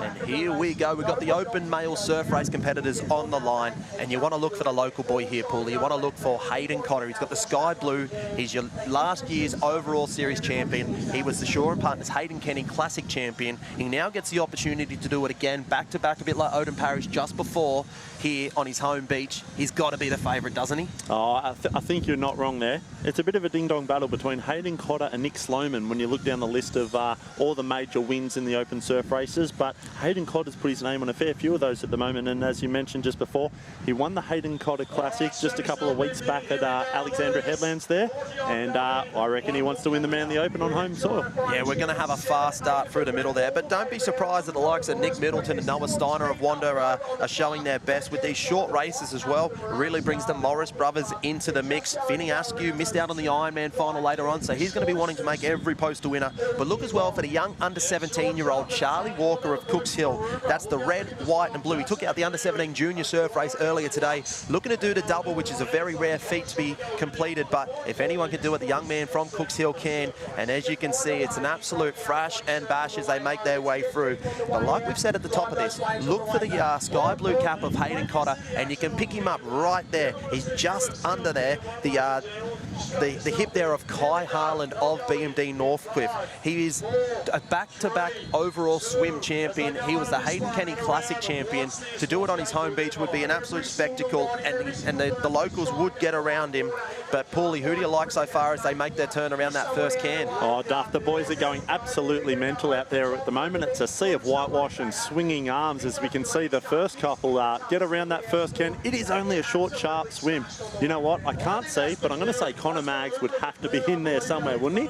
And here we go. We've got the open male surf race competitors on the line. And you want to look for the local boy here, Paulie. You want to look for Hayden Cotter. He's got the sky blue. He's your last year's overall series champion. He was the Shaw and Partners Hayden Kenny Classic champion. He now gets the opportunity to do it again, back-to-back, a bit like Odin Parrish just before here on his home beach. He's got to be the favourite, doesn't he? Oh, I think you're not wrong there. It's a bit of a ding-dong battle between Hayden Cotter and Nick Sloman when you look down the list of all the major wins in the open surf races. But Hayden Cotter's put his name on a fair few of those at the moment. And as you mentioned just before, he won the Hayden Cotter Classic just a couple of weeks back at Alexandra Headlands there. And I reckon he wants to win the Manly Open on home soil. Yeah, we're going to have a fast start through the middle there. But don't be surprised that the likes of Nick Middleton and Noah Steiner of Wanda are showing their best with these short races as well. It really brings the Morris brothers into the mix. Finney Askew missed out on the Ironman final later on, so he's going to be wanting to make every post a winner. But look as well for the young under 17-year-old Charlie Walker of Cooks Hill. That's the red, white and blue. He took out the under 17 junior surf race earlier today. Looking to do the double, which is a very rare feat to be completed. But if anyone can do it, the young man from Cooks Hill can. And as you can see, it's an absolute thrash and bash as they make their way through. But like we've said at the top of this, look for the sky blue cap of Hayden Cotter, and you can pick him up right there. He's just under there, the hip there of Kai Harland of BMD Northcliffe. He is a back-to-back overall swim champion. He was the Hayden Kenny Classic champion. To do it on his home beach would be an absolute spectacle, and the locals would get around him. But Paulie, who do you like so far as they make their turn around that first can? Oh, Duff, the boys are going absolutely mental out there at the moment. It's a sea of whitewash and swinging arms as we can see the first couple get around that first can. It is only a short, sharp swim. You know what? I can't see, but I'm going to say Connor Maggs would have to be in there somewhere, wouldn't he?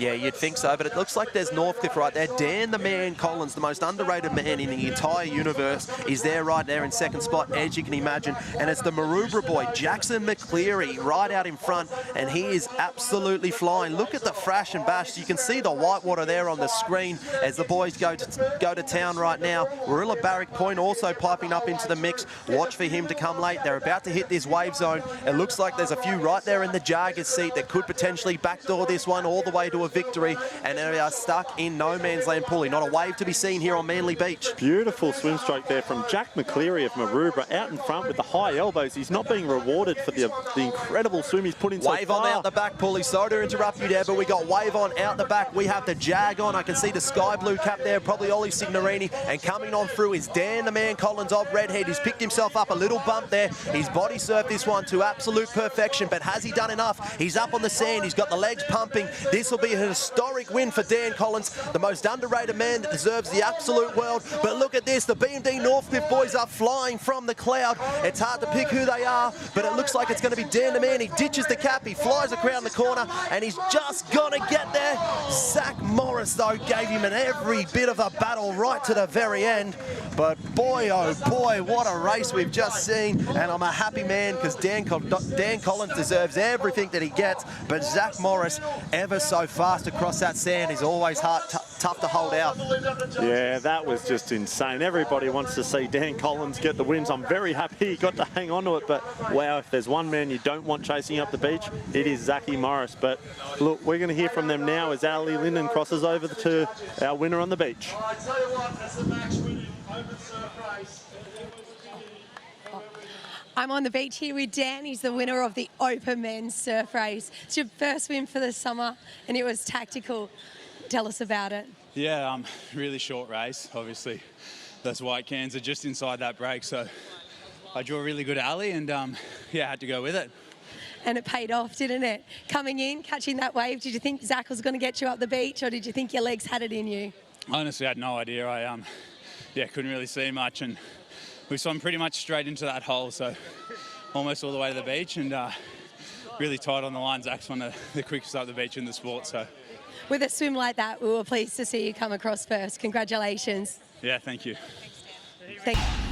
Yeah, you'd think so, but it looks like there's Northcliffe right there. Dan the Man Collins, the most underrated man in the entire universe, is there right there in second spot, as you can imagine. And it's the Maroubra boy, Jackson McCleary, right out in front, and he is absolutely flying. Look at the thrash and bash. You can see the whitewater there on the screen as the boys go to town right now. Warilla Barrack Point also piping up into the mix. Watch for him to come late. They're about to hit this wave zone. It looks like there's a few right there in the Jaggers seat that could potentially backdoor this one all the way to a victory, and they are stuck in no man's land. Pulley, not a wave to be seen here on Manly Beach. Beautiful swim stroke there from Jack McCleary of Maroubra out in front with the high elbows. He's not being rewarded for the incredible swim he's put in so far. Wave on out the back, Pulley. Sorry to interrupt you there, but we got wave on out the back. We have the Jag on. I can see the sky blue cap there, probably Ollie Signorini, and coming on through is Dan the Man Collins of Redhead. He's picked himself up a little bump there. He's body surfed this one to absolute perfection, but has he done enough? He's up on the sand. He's got the legs pumping. This will be a historic win for Dan Collins, the most underrated man that deserves the absolute world. But look at this. The BMD Northcliffe boys are flying from the cloud. It's hard to pick who they are, but it looks like it's going to be Dan the Man. He ditches the cap. He flies around the corner, and he's just going to get there. Zach Morris, though, gave him every bit of a battle right to the very end. But boy, oh boy, what a race we've just seen. And I'm a happy man because Dan Collins deserves everything that he gets. But Zach Morris, ever so fast across that sand, is always tough to hold out. Yeah, that was just insane. Everybody wants to see Dan Collins get the wins. I'm very happy he got to hang on to it. But wow, if there's one man you don't want chasing up the beach, it is Zachy Morris. But look, we're going to hear from them now as Ali Linden crosses over to our winner on the beach. I'm on the beach here with Dan. He's the winner of the Open Men's Surf Race. It's your first win for the summer, and it was tactical. Tell us about it. Yeah, really short race. Obviously, those white cans are just inside that break, so I drew a really good alley, and yeah, I had to go with it. And it paid off, didn't it? Coming in, catching that wave, did you think Zach was going to get you up the beach, or did you think your legs had it in you? Honestly, I had no idea. I couldn't really see much, and we swam pretty much straight into that hole, so almost all the way to the beach, and really tight on the line. Zach's one of the quickest up the beach in the sport, so. With a swim like that, we were pleased to see you come across first. Congratulations. Yeah, thank you. Thank you.